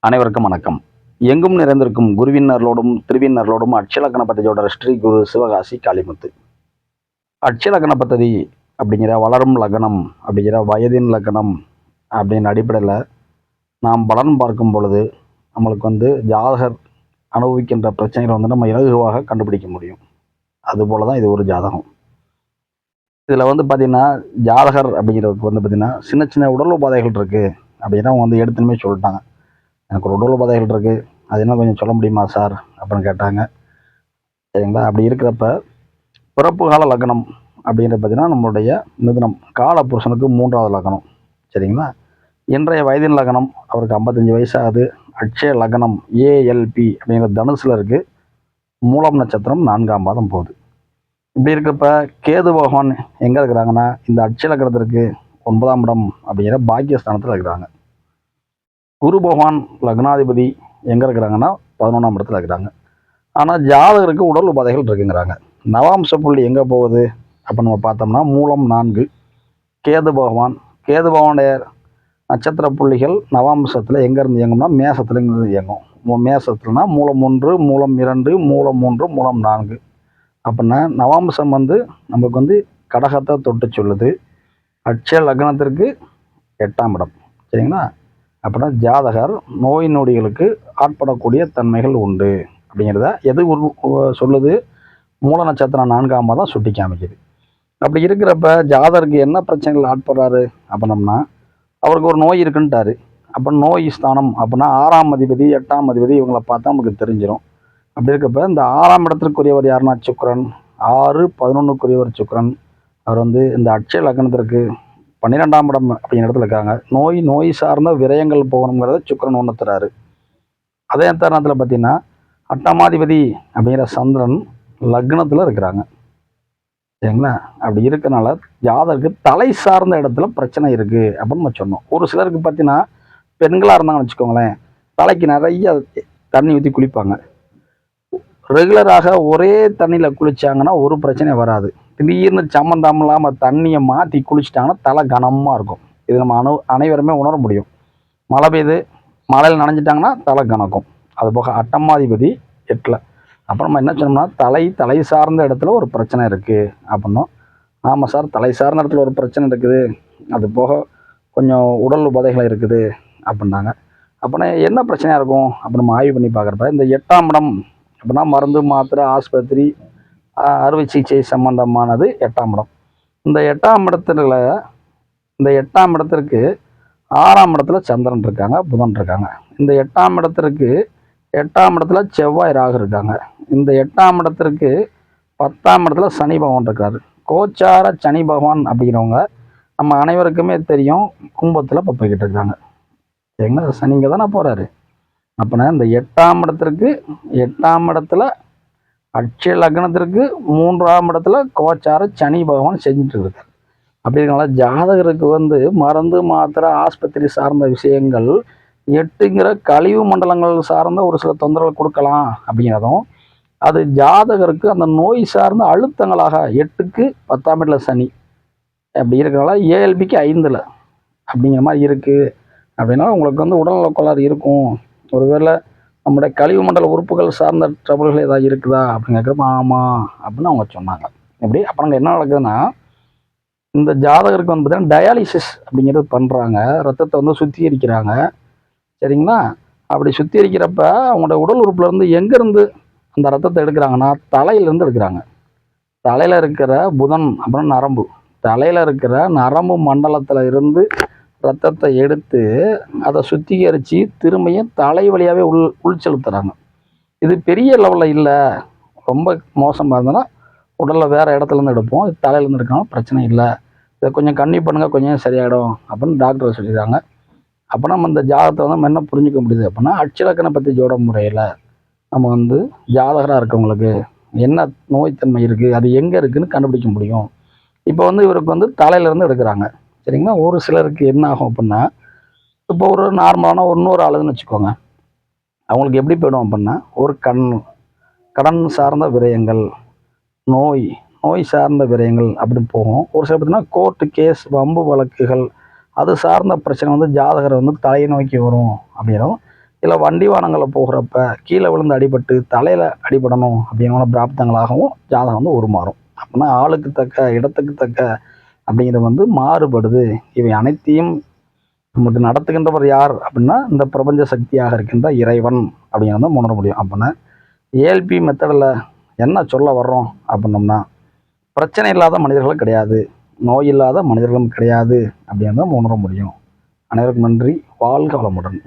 அனைவருக்கும் வணக்கம். எங்கும் நிறைந்திருக்கும் குருவினர்களோடும் திருவினர்களோடும் அட்சலக்கண பദ്ധதியோட ஸ்ரீ குரு சிவகாசி காளிமுத்து. அட்சலக்கண பദ്ധதி அப்படிங்கிற வளரும் லக்னம் அப்படிங்கிற வயதின் லக்னம் அப்படின்னு அடிப்படையில் நாம் பலன் பார்க்கும் பொழுது நம்மளுக்கு ஜாதகர் அனுபவிக்கின்ற பிரச்சனைகளை நம்ம இலகுவாக கண்டுபிடிக்க முடியும். அதுபோல தான் இது ஒரு ஜாதகம். இதில் பார்த்திங்கன்னா ஜாதகர் அப்படிங்கிறதுக்கு பார்த்திங்கன்னா சின்ன சின்ன உடல் உபாதைகள் இருக்குது அப்படின்னா அவங்க எடுத்துனுமே சொல்லிட்டாங்க. எனக்கு ஒரு உடல் உபாதைகள் இருக்குது, அது என்ன கொஞ்சம் சொல்ல முடியுமா சார் அப்படின்னு கேட்டாங்க. சரிங்களா? அப்படி இருக்கிறப்ப பிறப்பு கால லக்னம் அப்படிங்கிறது பார்த்திங்கன்னா நம்மளுடைய மிதுனம் கால புருஷனுக்கு 3வது லக்னம். சரிங்களா? இன்றைய வயதின் லக்னம் அவருக்கு 55 வயசாகுது. அட்சய லக்னம் ஏஎல்பி அப்படிங்கிற தனுசில் இருக்குது. மூலம் நட்சத்திரம் 4ஆம் பாதம் போகுது. இப்படி இருக்கிறப்ப கேது பகவான் எங்கே இருக்கிறாங்கன்னா இந்த அட்சய லக்னத்திற்கு 9ஆம் இடம் அப்படிங்கிற பாக்கியஸ்தானத்தில் இருக்கிறாங்க. குரு பகவான் லக்னாதிபதி எங்கே இருக்கிறாங்கன்னா 11ஆம் இடத்துல இருக்கிறாங்க. ஆனால் ஜாதகருக்கு உடல் உபாதைகள் இருக்குங்கிறாங்க. நவாம்ச புள்ளி எங்கே போகுது அப்போ நம்ம பார்த்தோம்னா மூலம் 4 கேது பகவானுடைய நட்சத்திர புள்ளிகள் நவாம்சத்தில் எங்கேருந்து இயங்கும்னா மேசத்துலேருந்து இயங்கும். மேசத்துலனா மூலம் 1, மூலம் 2, மூலம் 3, மூலம் 4. அப்படின்னா நவாம்சம் நமக்கு கடகத்தை தொட்டு சொல்லுது. அட்சய லக்னத்திற்கு 8ஆம் இடம். சரிங்களா? அப்படின்னா ஜாதகர் நோய் நொடிகளுக்கு ஆட்படக்கூடிய தன்மைகள் உண்டு அப்படிங்கிறத எது சொல்லுது? மூல நட்சத்திரம் 4ஆம் தான் சுட்டி காமிக்குது. அப்படி இருக்கிறப்ப ஜாதகருக்கு என்ன பிரச்சனைகள் ஆட்படுறாரு அப்படின்னம்னா அவருக்கு ஒரு நோய் இருக்குன்ட்டாரு. அப்போ நோய் ஸ்தானம் அப்படின்னா 6ஆம் அதிபதி 8ஆம் அதிபதி இவங்களை பார்த்தா நமக்கு தெரிஞ்சிடும். அப்படி இருக்கப்ப இந்த 6ஆம் இடத்திற்குரியவர் யாருன்னா சுக்கிரன். 6, 11க்குரியவர் சுக்கிரன். அவர் இந்த அட்சய லக்னத்திற்கு 12ஆம் இடம் அப்படிங்கிற இடத்துல இருக்காங்க. நோய் சார்ந்த விரயங்கள் போகணுங்கிறத சுக்கிரன் உணர்த்துறாரு. அதே தருணத்தில் பார்த்தீங்கன்னா 8ஆமாதிபதி அப்படிங்கிற சந்திரன் லக்னத்தில் இருக்கிறாங்க. சரிங்களா? அப்படி இருக்கனால ஜாதகருக்கு தலை சார்ந்த இடத்துல பிரச்சனை இருக்குது அப்படின்னு நம்ம சொன்னோம். ஒரு சிலருக்கு பார்த்தீங்கன்னா பெண்களாக இருந்தாங்கன்னு வச்சுக்கோங்களேன், தலைக்கு நிறைய தண்ணி ஊற்றி குளிப்பாங்க. ரெகுலராக ஒரே தண்ணியில் குளித்தாங்கன்னா ஒரு பிரச்சனையும் வராது. திடீர்னு சம்மந்தம் இல்லாமல் தண்ணியை மாற்றி குளிச்சிட்டாங்கன்னா தலை கனமாக இருக்கும். இது நம்ம அனைவருமே உணர முடியும். மழை பெய்யுது, மழையில் நனைஞ்சிட்டாங்கன்னா தலை கணக்கும். அதுபோக 8ஆமாதிபதி 8ல். அப்புறம் நம்ம என்ன சொன்னோம்னா தலை சார்ந்த இடத்துல ஒரு பிரச்சனை இருக்குது அப்படின்னோம். ஆமாம் சார், தலை சார்ந்த இடத்துல ஒரு பிரச்சனை இருக்குது, அது போக கொஞ்சம் உடல் உபாதைகள் இருக்குது அப்படின்னாங்க. அப்படின்னா என்ன பிரச்சனையாக இருக்கும் அப்படி நம்ம ஆய்வு பண்ணி பார்க்குறப்ப இந்த 8ஆம் இடம் அப்படின்னா மருந்து மாத்திரை ஆஸ்பத்திரி அறுவை சிகிச்சை சம்பந்தமானது 8ஆம் இடம். இந்த 8ஆம் இடத்திற்கு 6ஆம் இடத்துல சந்திரன் இருக்காங்க, புதன் இருக்காங்க. இந்த 8ஆம் இடத்திற்கு 8ஆம் இடத்துல செவ்வாய் ராகு இருக்காங்க. இந்த 8ஆம் இடத்திற்கு 10ஆம் இடத்துல சனி பகவான் இருக்காரு. கோச்சார சனி பகவான் அப்படிங்கிறவங்க நம்ம அனைவருக்குமே தெரியும், கும்பத்தில் இப்போ போய்கிட்டு இருக்காங்க. சரிங்களா? சனிங்க தானே போகிறாரு. அப்படின்னா இந்த 8ஆம் இடத்துல அட்சய லக்னத்திற்கு 3ஆம் இடத்துல கோச்சார சனி பகவான் செஞ்சுட்டு இருக்காரு. அப்படி இருக்கனால ஜாதகருக்கு மருந்து மாத்திரை ஆஸ்பத்திரி சார்ந்த விஷயங்கள் 8ங்கிற கழிவு மண்டலங்கள் சார்ந்த ஒரு சில தொந்தரவுகள் கொடுக்கலாம். அப்படிங்கிறதும் அது ஜாதகருக்கு அந்த நோய் சார்ந்த அழுத்தங்களாக 8க்கு 10ஆம் இடத்துல சனி அப்படி இருக்கிறனால ஏஎல்பிக்கு 5ல் அப்படிங்கிற மாதிரி இருக்குது. அப்படின்னா உங்களுக்கு உடல்நல கோளாறு இருக்கும். ஒருவேளை நம்முடைய கழிவு மண்டல உறுப்புகள் சார்ந்த ட்ரபுள்கள் ஏதாவது இருக்குதா அப்படின்னு கேட்குறப்ப ஆமாம் அப்படின்னு அவங்க சொன்னாங்க. எப்படி அப்போ நாங்கள் என்ன நடக்குதுன்னா இந்த ஜாதகருக்கு பார்த்தீங்கன்னா டயாலிசிஸ் அப்படிங்கிறது பண்ணுறாங்க. ரத்தத்தை சுத்திகரிக்கிறாங்க. சரிங்களா? அப்படி சுத்திகரிக்கிறப்ப அவங்களோட உடல் உறுப்புலேருந்து எங்கேருந்து அந்த ரத்தத்தை எடுக்கிறாங்கன்னா தலையிலேருந்து எடுக்கிறாங்க. தலையில் இருக்கிற புதன் அப்புறம் நரம்பு, தலையில் இருக்கிற நரம்பு மண்டலத்தில் இருந்து ரத்தத்தை எடுத்து அதை சுத்திகரித்து திரும்பியும் தலை வழியாகவே உள் செலுத்துகிறாங்க. இது பெரிய லெவலில் இல்லை, ரொம்ப மோசமாக இருந்ததுன்னா உடலில் வேறு இடத்துலேருந்து எடுப்போம். இது தலையிலேருந்து எடுக்கணும், பிரச்சனை இல்லை, இதை கொஞ்சம் கண்ணி பண்ணுங்கள், கொஞ்சம் சரியாயிடும் அப்படின்னு டாக்டர் சொல்லிடுறாங்க. அப்போ நம்ம இந்த ஜாதகத்தை நம்ம என்ன புரிஞ்சிக்க முடியுது அப்படின்னா அட்சலக்கணை பற்றி ஜோட முறையில் நம்ம ஜாதகராக இருக்கவங்களுக்கு என்ன நோய்த்தன்மை இருக்குது, அது எங்கே இருக்குதுன்னு கண்டுபிடிக்க முடியும். இப்போ இவருக்கு தலையிலேருந்து எடுக்கிறாங்க. சரிங்களா? ஒரு சிலருக்கு என்ன ஆகும் அப்படின்னா இப்போ ஒரு நார்மலான இன்னொரு ஆளுன்னு வச்சுக்கோங்க, அவங்களுக்கு எப்படி போயிடும் அப்படின்னா ஒரு கடன் சார்ந்த விரயங்கள், நோய் சார்ந்த விரயங்கள் அப்படி போகும். ஒரு சில பார்த்தீங்கன்னா கோர்ட்டு கேஸ் வம்பு வழக்குகள் அது சார்ந்த பிரச்சனை ஜாதகரை தலையை நோக்கி வரும் அப்படிங்கிறோம். இல்லை வண்டி வாகனங்களில் போகிறப்ப கீழே விழுந்து அடிபட்டு தலையில் அடிபடணும் அப்படிங்கிற பிராப்தங்களாகவும் ஜாதகம் வந்து உருமாறும். அப்படின்னா ஆளுக்கு தக்க இடத்துக்கு தக்க அப்படிங்கிறது வந்து மாறுபடுது. இவை அனைத்தையும் நமக்கு நடத்துகின்றவர் யார் அப்படின்னா இந்த பிரபஞ்ச சக்தியாக இருக்கின்ற இறைவன் அப்படிங்கிறத உணர முடியும். அப்படின்னா ஏஎல்பி மெத்தடில் என்ன சொல்ல வர்றோம் அப்படின்னோம்னா, பிரச்சனை இல்லாத மனிதர்களும் கிடையாது, நோய் இல்லாத மனிதர்களும் கிடையாது அப்படிங்கிறத உணர முடியும். அனைவருக்கும் நன்றி. வாழ்க வளமுடன்.